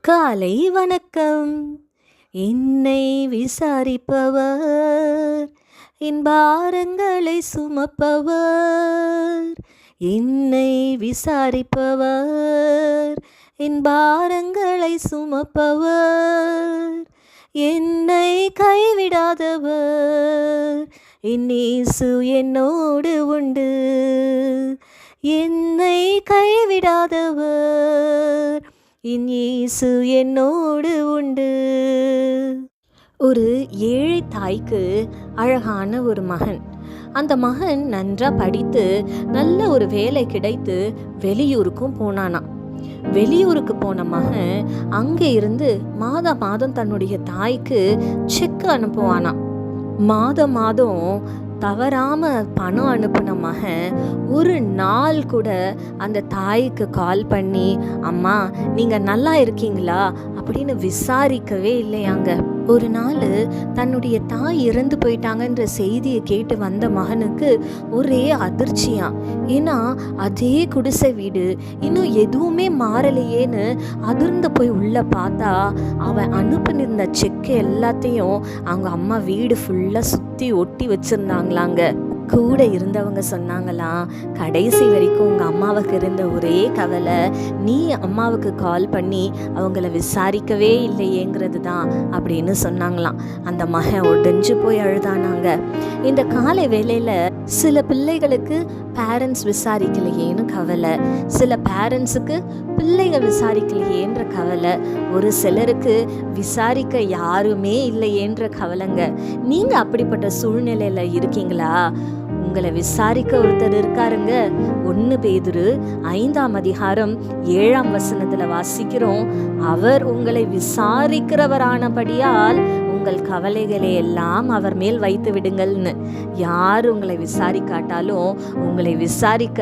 காலை வணக்கம். என்னை விசாரிப்பவர், என் பாரங்களை சுமப்பவர். என்னை விசாரிப்பவர், என் பாரங்களை சுமப்பவர். என்னை கைவிடாதவர், என் இயேசு என்னோடு உண்டு. என்னை கைவிடாதவர், என் இயேசு என்னோடு உண்டு. ஒரு ஏழை தாய்க்கு அழகான ஒரு மகன். அந்த மகன் நன்றா படித்து நல்ல ஒரு வேலை கிடைத்து வெளியூருக்கும் போனானாம். வெளியூருக்கு போன மகன் அங்கே இருந்து மாதம் தன்னுடைய தாய்க்கு செக் அனுப்புவானாம். மாதம் தவறாம பணம் அனுப்பின மகன் ஒரு நாள் கூட அந்த தாய்க்கு கால் பண்ணி, அம்மா நீங்க நல்லா இருக்கீங்களா அப்படின்னு விசாரிக்கவே இல்லையாங்க. ஒரு நாள் தன்னுடைய தாய் இறந்து போயிட்டாங்கன்ற செய்தியை கேட்டு வந்த மகனுக்கு ஒரே அதிர்ச்சியா. ஏன்னா அதே குடிசை வீடு, இன்னும் எதுவுமே மாறலையேன்னு அதிர்ந்து போய் உள்ள பார்த்தா அவன் அனுப்பினிருந்த செக்கு எல்லாத்தையும் அவங்க அம்மா வீடு ஃபுல்லா சுத்தி ஒட்டி வச்சிருந்தாங்களாங்க. கூட இருந்தவங்க சொன்னாங்களாம், கடைசி வரைக்கும் உங்கள் அம்மாவுக்கு இருந்த ஒரே கவலை நீ அம்மாவுக்கு கால் பண்ணி அவங்கள விசாரிக்கவே இல்லையேங்கிறது தான் அப்படின்னு சொன்னாங்களாம். அந்த மகன் உடைஞ்சு போய் அழுதானாங்க. இந்த காலை வேளையில் சில பிள்ளைகளுக்கு பேரண்ட்ஸ் விசாரிக்கலையேன்னு கவலை, சில பேரண்ட்ஸுக்கு பிள்ளைகள் விசாரிக்கலையேன்ற கவலை, ஒரு சிலருக்கு விசாரிக்க யாருமே இல்லையேன்ற கவலைங்க. நீங்கள் அப்படிப்பட்ட சூழ்நிலையில் இருக்கீங்களா? உங்களை விசாரிக்க ஒருத்தர் இருக்காருங்க. 1 பேதுரு 5ஆம் அதிகாரம் 7ஆம் வசனத்துல வாசிக்கிறோம், அவர் உங்களை விசாரிக்கிறவரானபடியால் உங்கள் கவலைகளை எல்லாம் அவர் மேல் வைத்து விடுங்கள்னு. யார் உங்களை விசாரிக்காட்டாலும் உங்களை விசாரிக்க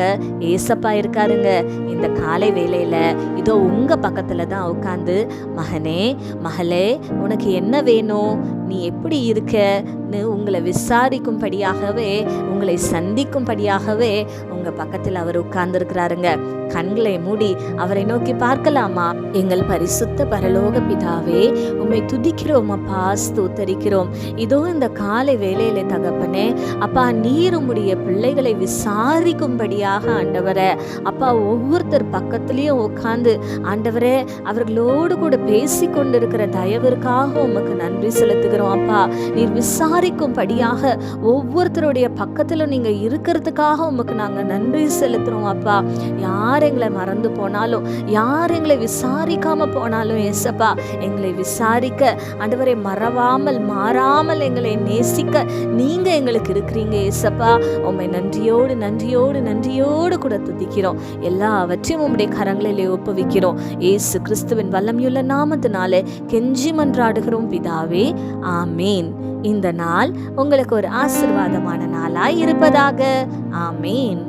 ஏசப்பா இருக்காருங்க. இந்த காலை வேளையில இதோ உங்க பக்கத்துல தான் உட்காந்து, மகனே மகளே உனக்கு என்ன வேணும், நீ எப்படி இருக்கன்னு உங்களை விசாரிக்கும்படியாகவே, உங்களை சந்திக்கும்படியாகவே உங்க பக்கத்தில் அவர் உட்கார்ந்துருக்கிறாருங்க. கண்களை மூடி அவரை நோக்கி பார்க்கலாமா? எங்கள் பரிசுத்த பரலோக பிதாவே, உம்மை துதிக்கிறோம் அப்பா, ஸ்தோத்தரிக்கிறோம். இதோ இந்த காலை வேளையில தகப்பனே அப்பா, நீர் உம்முடைய பிள்ளைகளை விசாரிக்கும்படியாக ஆண்டவரே அப்பா ஒவ்வொருத்தர் பக்கத்துலேயும் உட்கார்ந்து ஆண்டவரே அவர்களோடு கூட பேசி கொண்டிருக்கிற தயவிற்காக உமக்கு நன்றி செலுத்துகிறோம் அப்பா. நீர் விசாரிக்கும்படியாக ஒவ்வொருத்தருடைய பக்கத்திலும் நீங்க இருக்கிறதுக்காக உமக்கு நாங்க நன்றி செலுத்துறோம் அப்பா. யார் எங்களை மறந்து போனாலும், யார் எங்களை விசாரிக்காம போனாலும் ஏசப்பா, எங்களை விசாரிக்க ஆண்டவரை மறவாமல் மாறாமல் எங்களை நேசிக்க நீங்க எங்களுக்கு இருக்கிறீங்க ஏசப்பா. உம்மை நன்றியோடு நன்றியோடு நன்றியோடு கூட துதிக்கிறோம். எல்லாவற்றையும் உம்முடைய கரங்களிலே ஒப்புவிக்கிறோம். இயேசு கிறிஸ்துவின் வல்லமையுள்ள நாமத்தினாலே கெஞ்சி மன்றாடுகிறோம் பிதாவே, ஆமேன். இந்த நாள் உங்களுக்கு ஒரு ஆசீர்வாதமான நாளாய் இருப்பதாக. ஆமேன்.